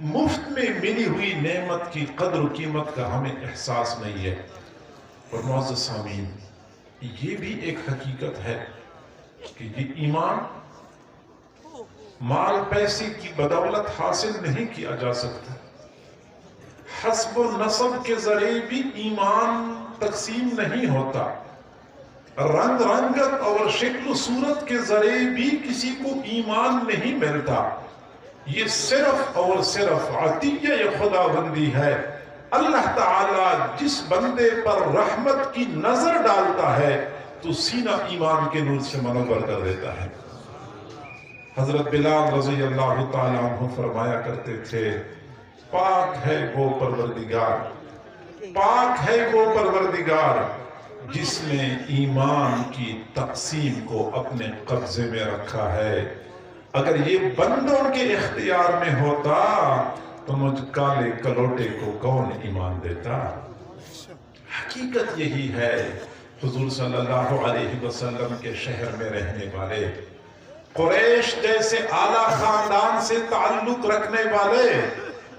مفت میں ملی ہوئی نعمت کی قدر و قیمت کا ہمیں احساس نہیں ہے۔ اور معزز سامعین، یہ بھی ایک حقیقت ہے کہ یہ ایمان مال پیسے کی بدولت حاصل نہیں کیا جا سکتا۔ حسب و نسب کے ذریعے بھی ایمان تقسیم نہیں ہوتا۔ رنگ رنگت اور شکل و صورت کے ذریعے بھی کسی کو ایمان نہیں ملتا۔ یہ صرف اور صرف عطیہ خداوندی ہے۔ اللہ تعالیٰ جس بندے پر رحمت کی نظر ڈالتا ہے تو سینہ ایمان کے نور سے منور کر دیتا ہے۔ حضرت بلال رضی اللہ تعالیٰ عنہ فرمایا کرتے تھے، پاک ہے وہ پروردگار، پاک ہے وہ پروردگار جس نے ایمان کی تقسیم کو اپنے قبضے میں رکھا ہے۔ اگر یہ بندوں کے اختیار میں ہوتا تو مجھ کالے کلوٹے کو کون ایمان دیتا؟ حقیقت یہی ہے۔ حضور صلی اللہ علیہ وسلم کے شہر میں رہنے والے، قریش جیسے اعلیٰ خاندان سے تعلق رکھنے والے،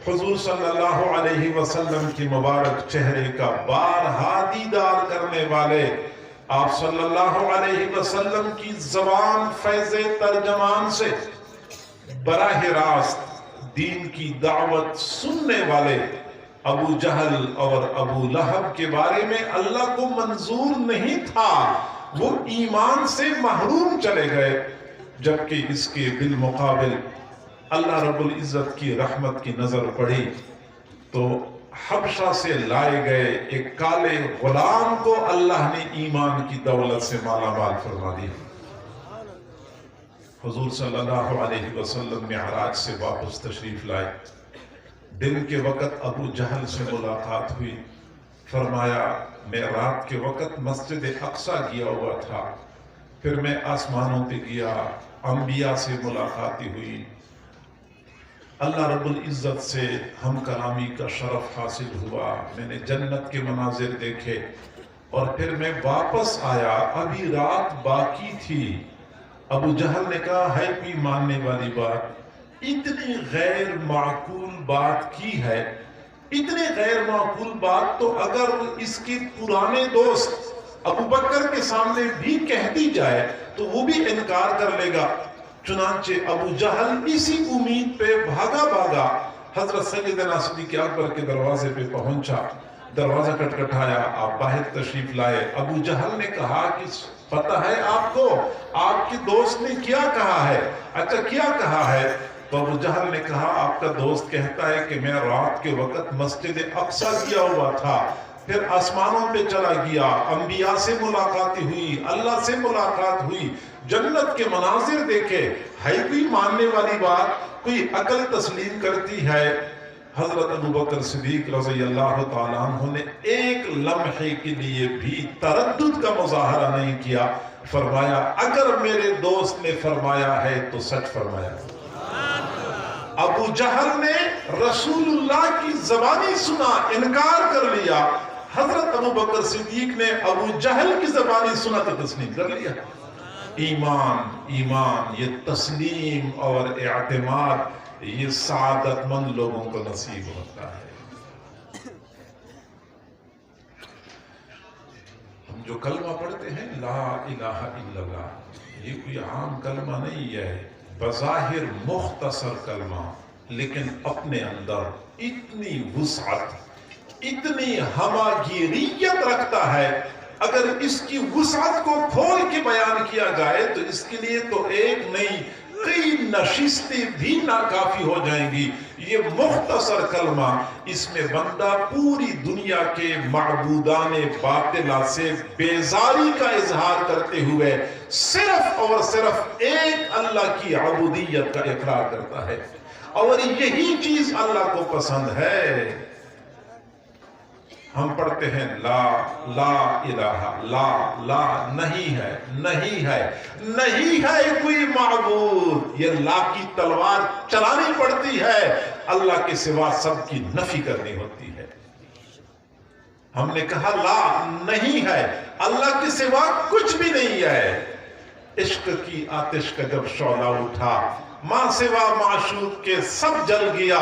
حضور صلی اللہ علیہ وسلم کی مبارک چہرے کا بارہا دیدار کرنے والے، آپ صلی اللہ علیہ وسلم کی زبان فیض ترجمان سے براہ راست دین کی دعوت سننے والے ابو جہل اور ابو لہب کے بارے میں اللہ کو منظور نہیں تھا، وہ ایمان سے محروم چلے گئے، جبکہ اس کے بالمقابل اللہ رب العزت کی رحمت کی نظر پڑی تو حبشہ سے لائے گئے ایک کالے غلام کو اللہ نے ایمان کی دولت سے مالا مال فرما دیا۔ حضور صلی اللہ علیہ وسلم معراج سے واپس تشریف لائے، دن کے وقت ابو جہل سے ملاقات ہوئی، فرمایا میں رات کے وقت مسجد اقصیٰ گیا ہوا تھا، پھر میں آسمانوں پہ گیا، انبیاء سے ملاقاتی ہوئی، اللہ رب العزت سے ہم کلامی کا شرف حاصل ہوا، میں نے جنت کے مناظر دیکھے، اور پھر میں واپس آیا، ابھی رات باقی تھی۔ ابو جہل نے کہا ہے کوئی ماننے والی بات، اتنی غیر معقول بات کی ہے، اتنی غیر معقول بات تو اگر اس کے پرانے دوست ابو بکر کے سامنے بھی کہہ دی جائے تو وہ بھی انکار کر لے گا۔ چنانچہ ابو جہل اسی امید پہ بھاگا بھاگا حضرت سیدنا صدیق اکبر کے دروازے پہ پہنچا، دروازہ کھٹکھٹایا، آپ باہر تشریف لائے۔ ابو جہل نے کہا کہ پتہ ہے آپ کو آپ کے دوست نے کیا کہا ہے؟ اچھا کیا کہا ہے؟ تو ابو جہل نے کہا آپ کا دوست کہتا ہے کہ میں رات کے وقت مسجد اقصیٰ گیا ہوا تھا، پھر آسمانوں پہ چلا گیا، انبیاء سے ملاقات ہوئی، اللہ سے ملاقات ہوئی، جنت کے مناظر دیکھے، ہے کوئی ماننے والی بات، کوئی عقل تسلیم کرتی ہے؟ حضرت ابو بکر صدیق رضی اللہ تعالیٰ عنہ نے ایک لمحے کے لیے بھی تردد کا مظاہرہ نہیں کیا، فرمایا اگر میرے دوست نے فرمایا ہے تو سچ فرمایا۔ ابو جہل نے رسول اللہ کی زبانی سنا، انکار کر لیا، حضرت ابو بکر صدیق نے ابو جہل کی زبانی سنا تو تسلیم کر لیا۔ ایمان یہ تسلیم اور اعتماد یہ سعادت مند لوگوں کو نصیب ہوتا ہے۔ ہم جو کلمہ پڑھتے ہیں لا الہ الا اللہ، یہ کوئی عام کلمہ نہیں ہے، بظاہر مختصر کلمہ، لیکن اپنے اندر اتنی وسعت، اتنی ہماگیریت رکھتا ہے، اگر اس کی وسعت کو کھول کے بیان کیا جائے تو اس کے لیے تو ایک نہیں کئی نشستیں بھی ناکافی ہو جائیں گی۔ یہ مختصر کلمہ، اس میں بندہ پوری دنیا کے معبودان باطلہ سے بیزاری کا اظہار کرتے ہوئے صرف اور صرف ایک اللہ کی عبودیت کا اقرار کرتا ہے، اور یہی چیز اللہ کو پسند ہے۔ ہم پڑھتے ہیں لا الہ، لا نہیں ہے، نہیں ہے، نہیں ہے کوئی معبود، یہ لا کی تلوار چلانی پڑتی ہے، اللہ کے سوا سب کی نفی کرنی ہوتی ہے۔ ہم نے کہا لا نہیں ہے، اللہ کے سوا کچھ بھی نہیں ہے۔ عشق کی آتش کا جب شعلہ اٹھا، ماں سوا معشوق کے سب جل گیا،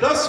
10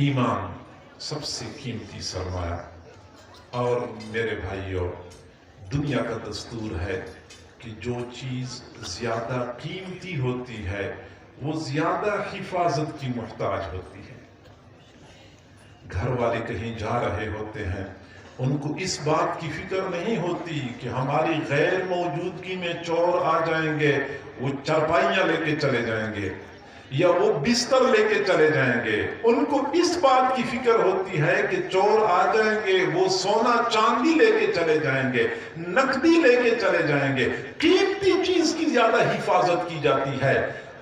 ایمان سب سے قیمتی سرمایہ. اور میرے بھائیوں، دنیا کا دستور ہے کہ جو چیز زیادہ قیمتی ہوتی ہے وہ زیادہ حفاظت کی محتاج ہوتی ہے. گھر والے کہیں جا رہے ہوتے ہیں، ان کو اس بات کی فکر نہیں ہوتی کہ ہماری غیر موجودگی میں چور آ جائیں گے، وہ چارپائیاں لے کے چلے جائیں گے یا وہ بستر لے کے چلے جائیں گے. ان کو اس بات کی فکر ہوتی ہے کہ چور آ جائیں گے، وہ سونا چاندی لے کے چلے جائیں گے، نقدی لے کے چلے جائیں گے. قیمتی چیز کی زیادہ حفاظت کی جاتی ہے.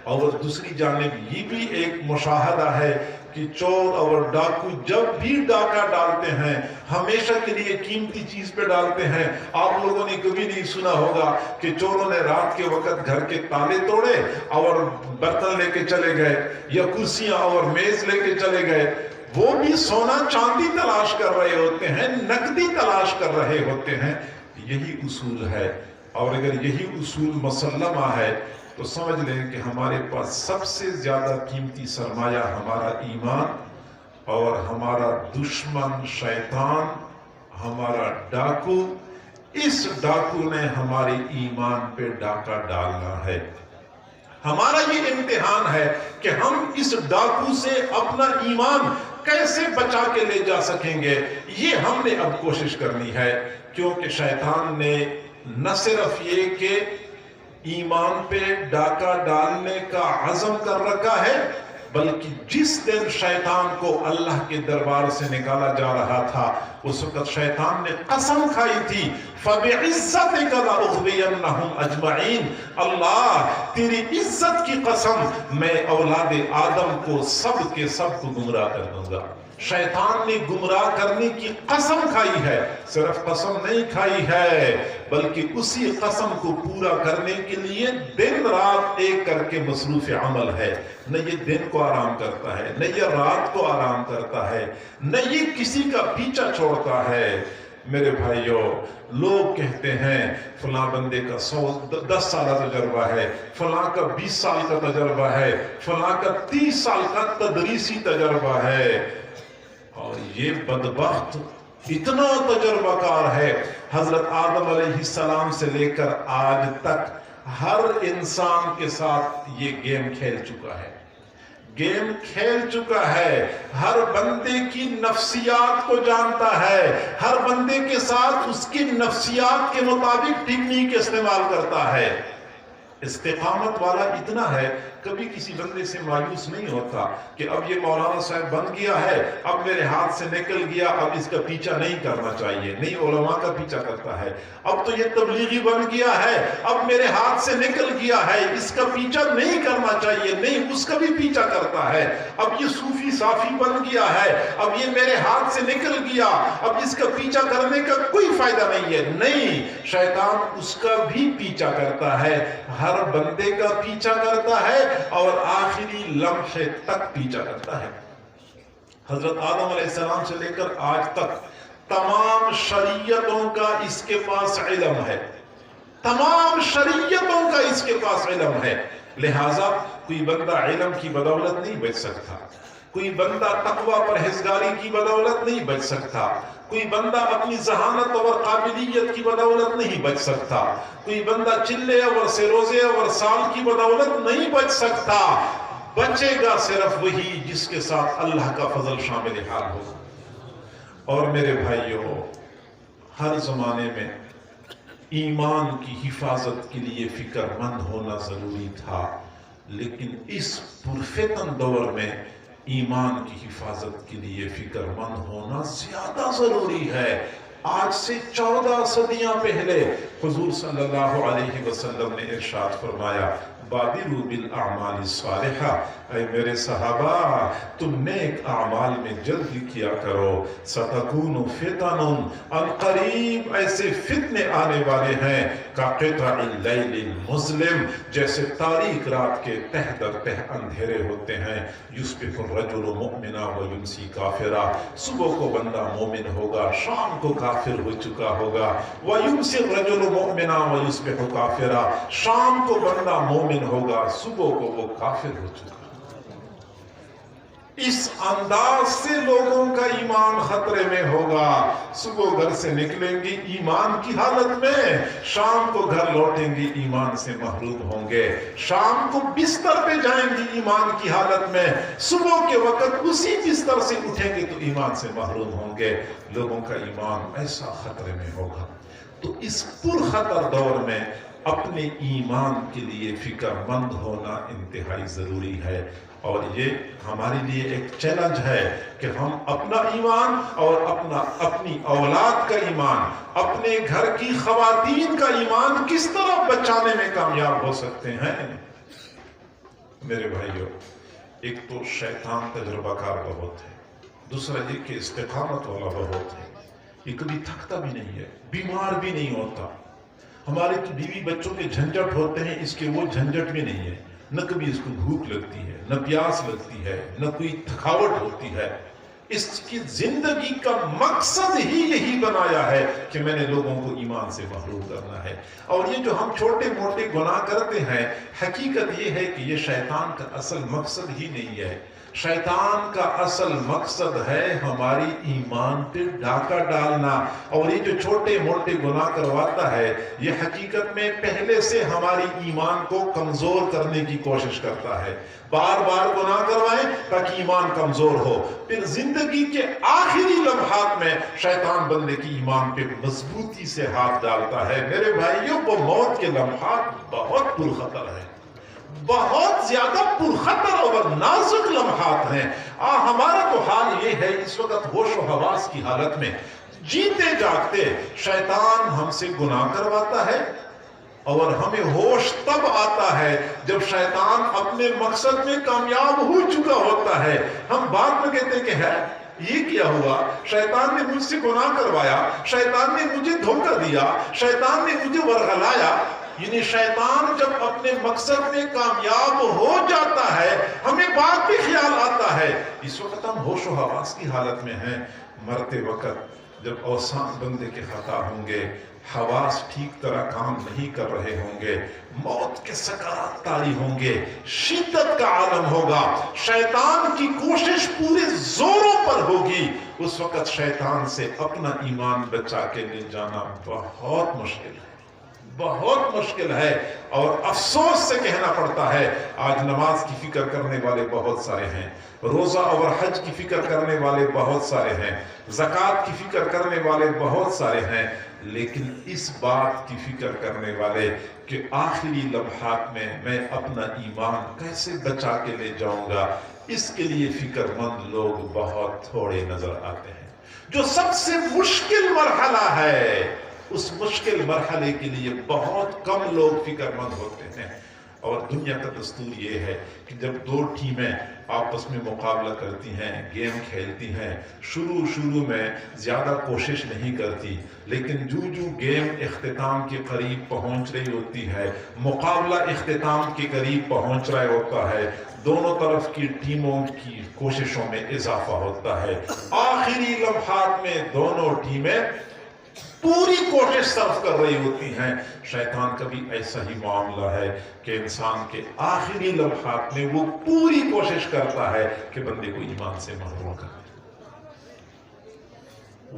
اور دوسری جانب یہ بھی ایک مشاہدہ ہے کہ چور اور ڈاکو جب بھی ڈاکہ ڈالتے ہیں ہمیشہ کے لیے قیمتی چیز پہ ڈالتے ہیں. آپ لوگوں نے کبھی نہیں سنا ہوگا کہ چوروں نے رات کے وقت گھر کے تالے توڑے اور برتن لے کے چلے گئے یا کرسیاں اور میز لے کے چلے گئے. وہ بھی سونا چاندی تلاش کر رہے ہوتے ہیں، نقدی تلاش کر رہے ہوتے ہیں. یہی اصول ہے. اور اگر یہی اصول مسلمہ ہے تو سمجھ لیں کہ ہمارے پاس سب سے زیادہ قیمتی سرمایہ ہمارا ایمان، اور ہمارا دشمن شیطان، ہمارا ڈاکو، اس ڈاکو نے ہمارے ایمان پہ ڈاکہ ڈالنا ہے. ہمارا یہ امتحان ہے کہ ہم اس ڈاکو سے اپنا ایمان کیسے بچا کے لے جا سکیں گے. یہ ہم نے اب کوشش کرنی ہے، کیونکہ شیطان نے نہ صرف یہ کہ ایمان پہ ڈاکہ ڈالنے کا عزم کر رکھا ہے، بلکہ جس دن شیطان کو اللہ کے دربار سے نکالا جا رہا تھا اس وقت شیطان نے قسم کھائی تھی فَبِعِزَّتِكَ لَأُغْوِيَنَّهُمْ أَجْمَعِينَ. اللہ تیری عزت کی قسم، میں اولاد آدم کو سب کے سب کو گمراہ کر دوں گا. شیطان نے گمراہ کرنے کی قسم کھائی ہے. صرف قسم نہیں کھائی ہے بلکہ اسی قسم کو پورا کرنے کے لیے دن رات ایک کر کے مصروف عمل ہے. نہ یہ دن کو آرام کرتا ہے، نہ یہ رات کو آرام کرتا ہے، نہ یہ کسی کا پیچھا چھوڑتا ہے. میرے بھائیوں، لوگ کہتے ہیں فلاں بندے کا 10 سالہ تجربہ ہے، فلاں کا 20 سال کا تجربہ ہے، فلاں کا 30 سال کا تدریسی تجربہ ہے. اور یہ بدبخت اتنا تجربہ کار ہے، حضرت آدم علیہ السلام سے لے کر آج تک ہر انسان کے ساتھ یہ گیم کھیل چکا ہے. گیم کھیل چکا ہے. ہر بندے کی نفسیات کو جانتا ہے، ہر بندے کے ساتھ اس کی نفسیات کے مطابق ٹیکنیک استعمال کرتا ہے. استقامت والا اتنا ہے، کبھی کسی بندے سے مایوس نہیں ہوتا کہ اب یہ مولانا صاحب بن گیا ہے، اب میرے ہاتھ سے نکل گیا، اب اس کا پیچھا نہیں کرنا چاہیے. نہیں، علماء کا پیچھا کرتا ہے. اب تو یہ تبلیغی بن گیا ہے، اب میرے ہاتھ سے نکل گیا ہے، اس کا پیچھا نہیں کرنا چاہیے. نہیں، اس کا بھی پیچھا کرتا ہے. اب یہ صوفی صافی بن گیا ہے، اب یہ میرے ہاتھ سے نکل گیا، اب اس کا پیچھا کرنے کا کوئی فائدہ نہیں ہے. نہیں، شیطان اس کا بھی پیچھا کرتا ہے، ہر بندے کا پیچھا کرتا ہے اور آخری لمحے تک پیچھا کرتا ہے. حضرت آدم علیہ السلام سے لے کر آج تک تمام شریعتوں کا اس کے پاس علم ہے. تمام شریعتوں کا اس کے پاس علم ہے. لہٰذا کوئی بندہ علم کی بدولت نہیں بچ سکتا، کوئی بندہ تقوی پرہیزگاری کی بدولت نہیں بچ سکتا، کوئی بندہ اپنی ذہانت اور قابلیت کی بدولت نہیں بچ سکتا، کوئی بندہ چلے اور سروزے اور سال کی بدولت نہیں بچ سکتا. بچے گا صرف وہی جس کے ساتھ اللہ کا فضل شامل حال ہو. اور میرے بھائیوں، ہر زمانے میں ایمان کی حفاظت کے لیے فکر مند ہونا ضروری تھا، لیکن اس پرفتن دور میں ایمان کی حفاظت کے لیے فکر مند ہونا زیادہ ضروری ہے. آج سے 14 صدیاں پہلے حضور صلی اللہ علیہ وسلم نے ارشاد فرمایا بادروا بالاعمال الصالحہ، اے میرے صحابہ تم نیک اعمال میں جلدی کیا کرو. ستکون فتن، ان قریب ایسے فتنے آنے والے ہیں کقطع اللیل المظلم، جیسے تاریک رات کے تہ در تہ اندھیرے ہوتے ہیں. یصبح الرجل مؤمنا ویمسی کافرا، صبح کو بندہ مومن ہوگا، شام کو کافر ہو چکا ہوگا. ویمسی الرجل مؤمنا ویصبح کافرا، شام کو بندہ مومن ہوگا، صبح کو وہ کافر ہو چکا. اس انداز سے لوگوں کا ایمان خطرے میں ہوگا. صبح گھر سے نکلیں گی ایمان کی حالت میں، شام کو گھر لوٹیں گی ایمان سے محروم ہوں گے. شام کو بستر پہ جائیں گی ایمان کی حالت میں، صبح کے وقت اسی بستر سے اٹھیں گے تو ایمان سے محروم ہوں گے. لوگوں کا ایمان ایسا خطرے میں ہوگا. تو اس پرخطر دور میں اپنے ایمان کے لیے فکر مند ہونا انتہائی ضروری ہے. اور یہ ہمارے لیے ایک چیلنج ہے کہ ہم اپنا ایمان اور اپنی اولاد کا ایمان، اپنے گھر کی خواتین کا ایمان کس طرح بچانے میں کامیاب ہو سکتے ہیں. میرے بھائیو، ایک تو شیطان تجربہ کار بہت ہے، دوسرا یہ کہ استقامت والا بہت ہے. یہ کبھی تھکتا بھی نہیں ہے، بیمار بھی نہیں ہوتا. ہمارے بیوی بچوں کے جھنجٹ ہوتے ہیں، اس کے وہ جھنجٹ بھی نہیں ہے. نہ کبھی اس کو بھوک لگتی ہے، نہ پیاس لگتی ہے، نہ کوئی تھکاوٹ ہوتی ہے. اس کی زندگی کا مقصد ہی یہی بنایا ہے کہ میں نے لوگوں کو ایمان سے محروم کرنا ہے. اور یہ جو ہم چھوٹے موٹے گناہ کرتے ہیں، حقیقت یہ ہے کہ یہ شیطان کا اصل مقصد ہی نہیں ہے. شیطان کا اصل مقصد ہے ہماری ایمان پہ ڈاکہ ڈالنا. اور یہ جو چھوٹے موٹے گناہ کرواتا ہے، یہ حقیقت میں پہلے سے ہماری ایمان کو کمزور کرنے کی کوشش کرتا ہے. بار بار گناہ کروائیں تاکہ ایمان کمزور ہو. پھر زندگی کے آخری لمحات میں شیطان بندے کی ایمان پہ مضبوطی سے ہاتھ ڈالتا ہے. میرے بھائیوں، وہ موت کے لمحات بہت پرخطر ہیں، بہت زیادہ پرخطر اور نازک لمحات ہیں. ہمارا تو حال یہ ہے اس وقت ہوش و حواس کی حالت میں جیتے جاگتے شیطان ہم سے گناہ کرواتا ہے، اور ہمیں ہوش تب آتا ہے جب شیطان اپنے مقصد میں کامیاب ہو چکا ہوتا ہے. ہم بعد میں کہتے ہیں کہ ہے یہ کیا ہوا، شیطان نے مجھ سے گناہ کروایا، شیطان نے مجھے دھوکہ دیا، شیطان نے مجھے ورغلایا. یعنی شیطان جب اپنے مقصد میں کامیاب ہو جاتا ہے، ہمیں بعد میں خیال آتا ہے. اس وقت ہم ہوش و حواس کی حالت میں ہیں. مرتے وقت جب اوسان بندے کے خطا ہوں گے، حواس ٹھیک طرح کام نہیں کر رہے ہوں گے، موت کے سکرات طاری ہوں گے، شدت کا عالم ہوگا، شیطان کی کوشش پورے زوروں پر ہوگی. اس وقت شیطان سے اپنا ایمان بچا کے لے جانا بہت مشکل ہے، بہت مشکل ہے. اور افسوس سے کہنا پڑتا ہے آج نماز کی فکر کرنے والے بہت سارے ہیں، روزہ اور حج کی فکر کرنے والے بہت سارے ہیں، زکوٰۃ کی فکر کرنے والے بہت سارے ہیں، لیکن اس بات کی فکر کرنے والے کہ آخری لمحات میں میں اپنا ایمان کیسے بچا کے لے جاؤں گا، اس کے لیے فکر مند لوگ بہت تھوڑے نظر آتے ہیں. جو سب سے مشکل مرحلہ ہے، اس مشکل مرحلے کے لیے بہت کم لوگ فکر مند ہوتے ہیں. اور دنیا کا دستور یہ ہے کہ جب دو ٹیمیں آپس میں مقابلہ کرتی ہیں، گیم کھیلتی ہیں، شروع میں زیادہ کوشش نہیں کرتی، لیکن جو گیم اختتام کے قریب پہنچ رہی ہوتی ہے، مقابلہ اختتام کے قریب پہنچ رہا ہوتا ہے، دونوں طرف کی ٹیموں کی کوششوں میں اضافہ ہوتا ہے. آخری لمحات میں دونوں ٹیمیں پوری کوشش صرف کر رہی ہوتی ہیں. شیطان کا بھی ایسا ہی معاملہ ہے کہ انسان کے آخری لمحات میں وہ پوری کوشش کرتا ہے کہ بندے کو ایمان سے محروم کرے.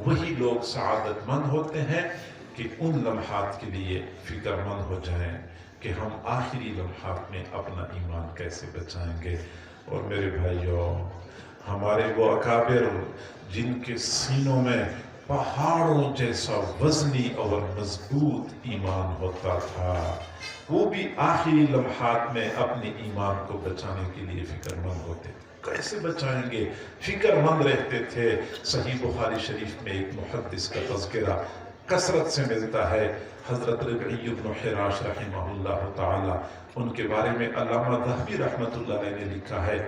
وہی لوگ سعادت مند ہوتے ہیں کہ ان لمحات کے لیے فکر مند ہو جائیں کہ ہم آخری لمحات میں اپنا ایمان کیسے بچائیں گے. اور میرے بھائیوں، ہمارے وہ اکابر جن کے سینوں میں پہاڑوں جیسا وزنی اور مضبوط ایمان ہوتا تھا، وہ بھی آخری لمحات میں اپنے ایمان کو بچانے کے لیے فکر مند ہوتے تھے. کیسے بچائیں گے؟ فکر مند رہتے تھے. صحیح بخاری شریف میں ایک محدث کا تذکرہ کثرت سے ملتا ہے، حضرت ربعی بن حراش رحمہ اللہ تعالی. ان کے بارے میں علامہ ذہبی رحمۃ اللہ علیہ نے لکھا ہے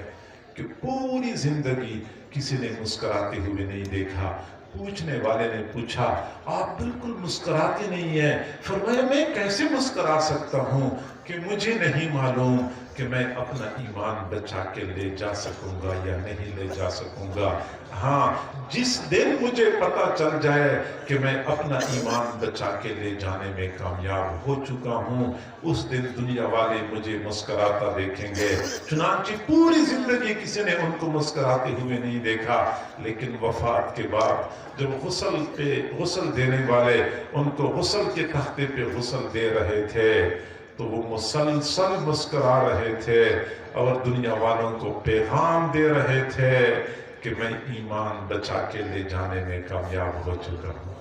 کہ پوری زندگی کسی نے مسکراتے ہوئے نہیں دیکھا. پوچھنے والے نے پوچھا، آپ بالکل مسکراتے نہیں ہیں. فرمایا، میں کیسے مسکرا سکتا ہوں کہ مجھے نہیں معلوم کہ میں اپنا ایمان بچا کے لے جا سکوں گا یا نہیں لے جا سکوں گا۔ ہاں، جس دن مجھے پتا چل جائے کہ میں اپنا ایمان بچا کے لے جانے میں کامیاب ہو چکا ہوں، اس دن دنیا والے مجھے مسکراتا دیکھیں گے۔ چنانچہ پوری زندگی کسی نے ان کو مسکراتے ہوئے نہیں دیکھا، لیکن وفات کے بعد جب غسل دینے والے ان کو غسل کے تختے پہ غسل دے رہے تھے تو وہ مسلسل مسکرا رہے تھے اور دنیا والوں کو پیغام دے رہے تھے کہ میں ایمان بچا کے لے جانے میں کامیاب ہو چکا ہوں۔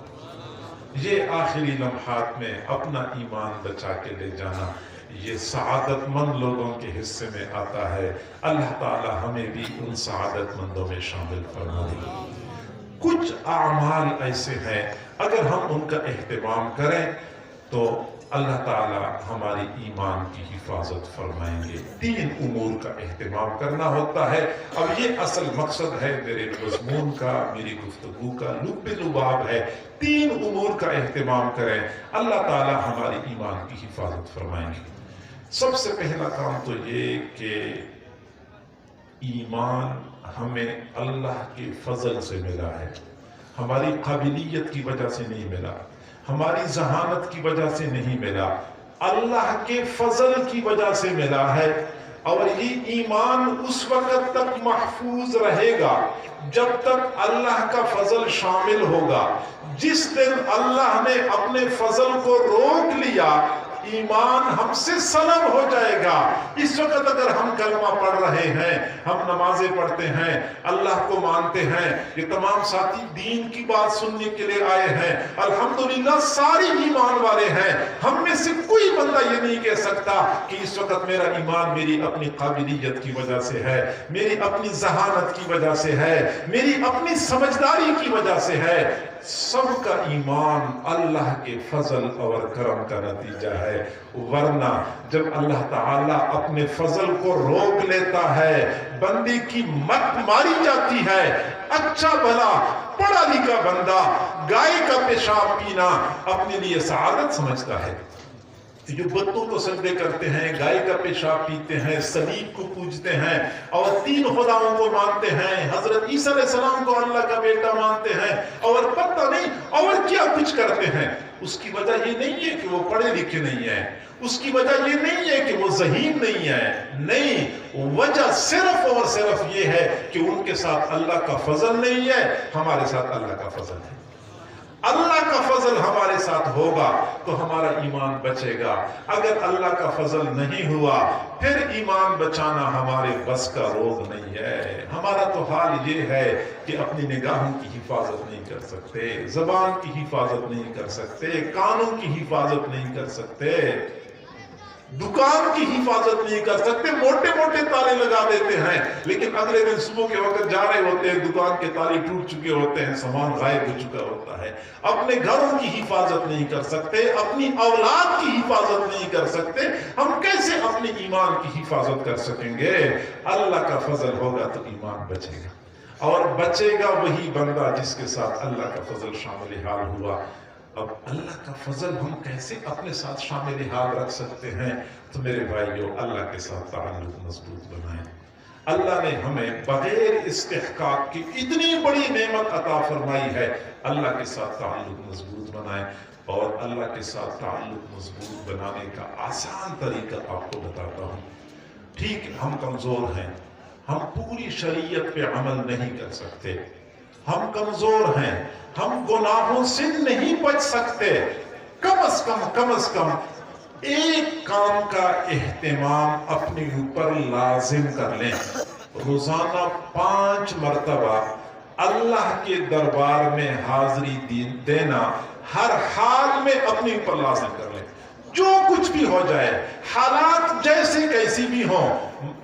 یہ آخری لمحات میں اپنا ایمان بچا کے لے جانا، یہ سعادت مند لوگوں کے حصے میں آتا ہے۔ اللہ تعالی ہمیں بھی ان سعادت مندوں میں شامل فرمائے۔ کچھ اعمال ایسے ہیں اگر ہم ان کا اہتمام کریں تو اللہ تعالی ہماری ایمان کی حفاظت فرمائیں گے۔ 3 امور کا اہتمام کرنا ہوتا ہے۔ اب یہ اصل مقصد ہے میرے مضمون کا، میری گفتگو کا لب لباب ہے۔ 3 امور کا اہتمام کریں، اللہ تعالی ہماری ایمان کی حفاظت فرمائیں گے۔ سب سے پہلا کام تو یہ کہ ایمان ہمیں اللہ کے فضل سے ملا ہے، ہماری قابلیت کی وجہ سے نہیں ملا، ہماری ذہانت کی وجہ سے نہیں ملا، اللہ کے فضل کی وجہ سے ملا ہے۔ اور یہ ایمان اس وقت تک محفوظ رہے گا جب تک اللہ کا فضل شامل ہوگا۔ جس دن اللہ نے اپنے فضل کو روک لیا، ایمان ہم سے سلب ہو جائے گا۔ اس وقت اگر ہم کلمہ پڑھ رہے ہیں، ہم نمازیں پڑھتے ہیں، اللہ کو مانتے ہیں، یہ تمام ساتھی دین کی بات سننے کے لیے آئے ہیں، الحمدللہ ساری ایمان والے ہیں، ہم میں سے کوئی بندہ یہ نہیں کہہ سکتا کہ اس وقت میرا ایمان میری اپنی قابلیت کی وجہ سے ہے، میری اپنی ذہانت کی وجہ سے ہے، میری اپنی سمجھداری کی وجہ سے ہے۔ سب کا ایمان اللہ کے فضل اور کرم کا نتیجہ ہے۔ ورنہ جب اللہ تعالیٰ اپنے فضل کو روک لیتا ہے، بندے کی مت ماری جاتی ہے۔ اچھا بھلا پڑھا لکھا بندہ گائے کا پیشاب پینا اپنے لیے سعادت سمجھتا ہے، جو بتوں کو سجدے کرتے ہیں، گائے کا پیشاب پیتے ہیں، صلیب کو پوجتے ہیں اور 3 خداؤں کو مانتے ہیں، حضرت عیسیٰ علیہ السلام کو اللہ کا بیٹا مانتے ہیں اور پتہ نہیں اور کیا کچھ کرتے ہیں، اس کی وجہ یہ نہیں ہے کہ وہ پڑھے لکھے نہیں ہیں، اس کی وجہ یہ نہیں ہے کہ وہ ذہین نہیں ہے، نہیں، وجہ صرف اور صرف یہ ہے کہ ان کے ساتھ اللہ کا فضل نہیں ہے، ہمارے ساتھ اللہ کا فضل ہے۔ اللہ کا فضل ہمارے ساتھ ہوگا تو ہمارا ایمان بچے گا۔ اگر اللہ کا فضل نہیں ہوا پھر ایمان بچانا ہمارے بس کا روگ نہیں ہے۔ ہمارا تو حال یہ ہے کہ اپنی نگاہوں کی حفاظت نہیں کر سکتے، زبان کی حفاظت نہیں کر سکتے، کانوں کی حفاظت نہیں کر سکتے، دکان کی حفاظت نہیں کر سکتے، موٹے موٹے تالے لگا دیتے ہیں، لیکن اگلے دن صبح کے وقت جا رہے ہوتے ہیں، دکان کے تالے ٹوٹ چکے ہوتے ہیں، سامان غائب ہو چکا ہوتا ہے۔ اپنے گھروں کی حفاظت نہیں کر سکتے، اپنی اولاد کی حفاظت نہیں کر سکتے، ہم کیسے اپنے ایمان کی حفاظت کر سکیں گے؟ اللہ کا فضل ہوگا تو ایمان بچے گا، اور بچے گا وہی بندہ جس کے ساتھ اللہ کا فضل شامل حال ہوا۔ اب اللہ کا فضل ہم کیسے اپنے ساتھ شامل حال رکھ سکتے ہیں؟ تو میرے بھائیو، اللہ کے ساتھ تعلق مضبوط بنائیں۔ اللہ نے ہمیں بغیر استحقاق کی اتنی بڑی نعمت عطا فرمائی ہے، اللہ کے ساتھ تعلق مضبوط بنائیں۔ اور اللہ کے ساتھ تعلق مضبوط بنانے کا آسان طریقہ آپ کو بتاتا ہوں۔ ٹھیک، ہم کمزور ہیں، ہم پوری شریعت پہ عمل نہیں کر سکتے، ہم کمزور ہیں، ہم گناہوں سے نہیں بچ سکتے، کم از کم ایک کام کا اہتمام اپنے اوپر لازم کر لیں۔ روزانہ 5 مرتبہ اللہ کے دربار میں حاضری دینا ہر حال میں اپنے اوپر لازم کر لیں، جو کچھ بھی ہو جائے، حالات جیسے کیسی بھی ہوں۔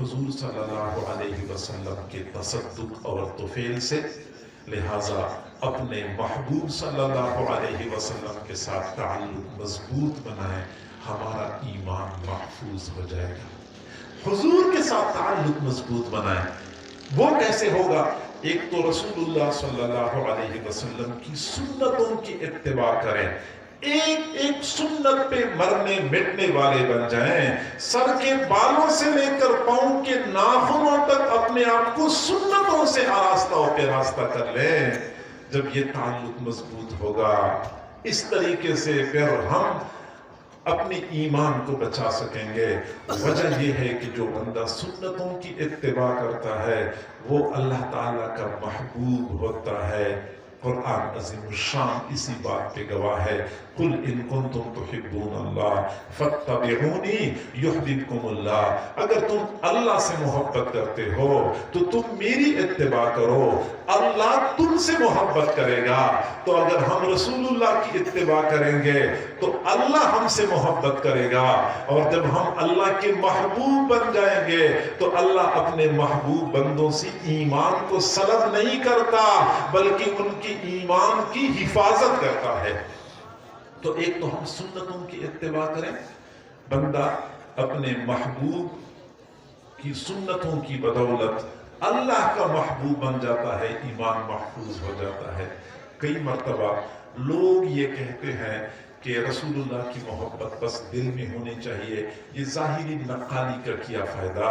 حضور صلی اللہ علیہ وسلم کے تصدق اور طفیل سے، لہٰذا اپنے محبوب صلی اللہ علیہ وسلم کے ساتھ تعلق مضبوط بنائیں، ہمارا ایمان محفوظ ہو جائے گا۔ حضور کے ساتھ تعلق مضبوط بنائیں، وہ کیسے ہوگا؟ ایک تو رسول اللہ صلی اللہ علیہ وسلم کی سنتوں کی اتباع کریں، ایک سنت پہ مرنے مٹنے والے بن جائیں، سر کے بالوں سے لے کر پاؤں کے ناخنوں تک اپنے آپ کو سنتوں سے آراستہ و پیراستہ کر لیں۔ جب یہ تعلق مضبوط ہوگا، اس طریقے سے پھر ہم اپنے ایمان کو بچا سکیں گے۔ وجہ یہ ہے کہ جو بندہ سنتوں کی اتباع کرتا ہے وہ اللہ تعالیٰ کا محبوب ہوتا ہے۔ قرآن عظیم الشان اسی بات پہ گواہ ہے، قُلْ إِن كُنْتُمْ تُحِبُّونَ اللَّهَ فَاتَّبِعُونِي يُحْبِبْكُمُ اللَّهُ۔ اگر تم اللہ سے محبت کرتے ہو تو تم میری اتباع کرو، اللہ تم سے محبت کرے گا۔ تو اگر ہم رسول اللہ کی اتباع کریں گے تو اللہ ہم سے محبت کرے گا، اور جب ہم اللہ کے محبوب بن جائیں گے تو اللہ اپنے محبوب بندوں سے ایمان کو سلب نہیں کرتا بلکہ ان کی ایمان کی حفاظت کرتا ہے۔ تو ایک تو ہم سنتوں کی اتباع کریں، بندہ اپنے محبوب کی سنتوں کی بدولت اللہ کا محبوب بن جاتا ہے، ایمان محفوظ ہو جاتا ہے۔ کئی مرتبہ لوگ یہ کہتے ہیں کہ رسول اللہ کی محبت بس دل میں ہونی چاہیے، یہ ظاہری نقالی کا کیا فائدہ؟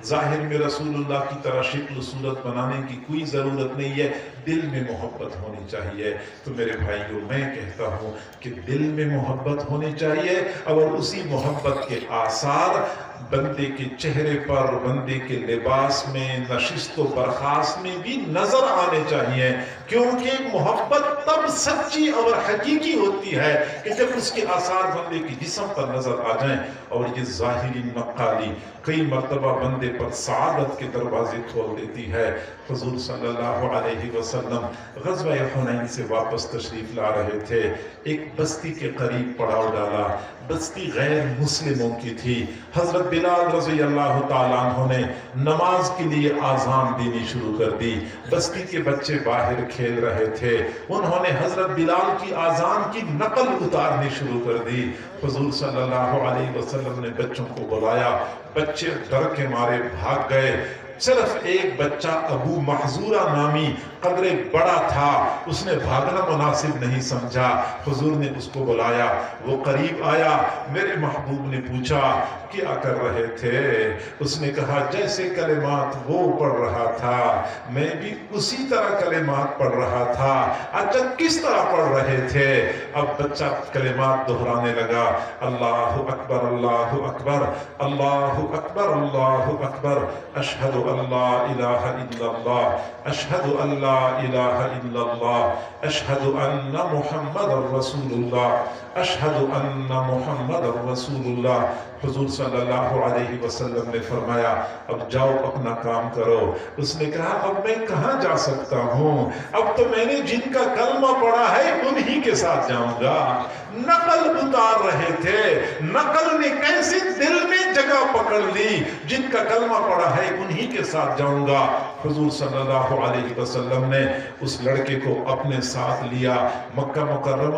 ظاہر میں رسول اللہ کی طرح شکل صورت بنانے کی کوئی ضرورت نہیں ہے، دل میں محبت ہونی چاہیے۔ تو میرے بھائیوں، میں کہتا ہوں کہ دل میں محبت ہونی چاہیے، اور اسی محبت کے آثار بندے کے چہرے پر، بندے کے لباس میں، نشست و برخاست میں بھی نظر آنے چاہیے، کیونکہ محبت تب سچی اور حقیقی ہوتی ہے کہ جب اس کے آثار بندے کے جسم پر نظر آ جائیں۔ اور یہ ظاہری نقالی کئی مرتبہ بندے پر سعادت کے دروازے کھول دیتی ہے۔ حضور صلی اللہ علیہ وسلم غزوہ حنین سے واپس تشریف لا رہے تھے، ایک بستی کے قریب پڑاؤ ڈالا، بستی غیر مسلموں کی تھی۔ حضرت بلال رضی اللہ تعالیٰ عنہ نے نماز کے لیے آذان دینی شروع کر دی، بستی کے بچے باہر کھیل رہے تھے، انہوں نے حضرت بلال کی آذان کی نقل اتارنی شروع کر دی۔ حضور صلی اللہ علیہ وسلم نے بچوں کو بلایا، بچے ڈر کے مارے بھاگ گئے۔ صرف ایک بچہ ابو محذورہ نامی قدرے بڑا تھا، اس نے بھاگنا مناسب نہیں سمجھا، حضور نے اس کو بلایا، وہ قریب آیا، میرے محبوب نے پوچھا کیا کر رہے تھے؟ اس نے کہا جیسے کلمات وہ پڑھ رہا تھا میں بھی اسی طرح کلمات پڑھ رہا تھا۔ اچھا کس طرح پڑھ رہے تھے؟ اب بچہ کلمات دہرانے لگا، اللہ اکبر اللہ اکبر اللہ اکبر اللہ اکبر، اشہد ان لا الہ الا اللہ، اشہد ان لا الہ الا اللہ، اشہد ان محمد رسول اللہ، اشہد ان محمد رسول اللہ۔ حضور صلی اللہ علیہ وسلم نے فرمایا اب جاؤ اپنا کام کرو۔ اس نے کہا اب میں کہاں جا سکتا ہوں، اب تو میں نے جن کا کلمہ پڑھا ہے انہی کے ساتھ جاؤں گا۔ نقل اتار رہے تھے، نقل نے کیسے دل میں جگہ پکڑ لی، جن کا کلمہ پڑھا ہے انہی کے ساتھ جاؤں گا۔ حضور صلی اللہ علیہ وسلم نے اس لڑکے کو اپنے ساتھ لیا، مکہ مکرمہ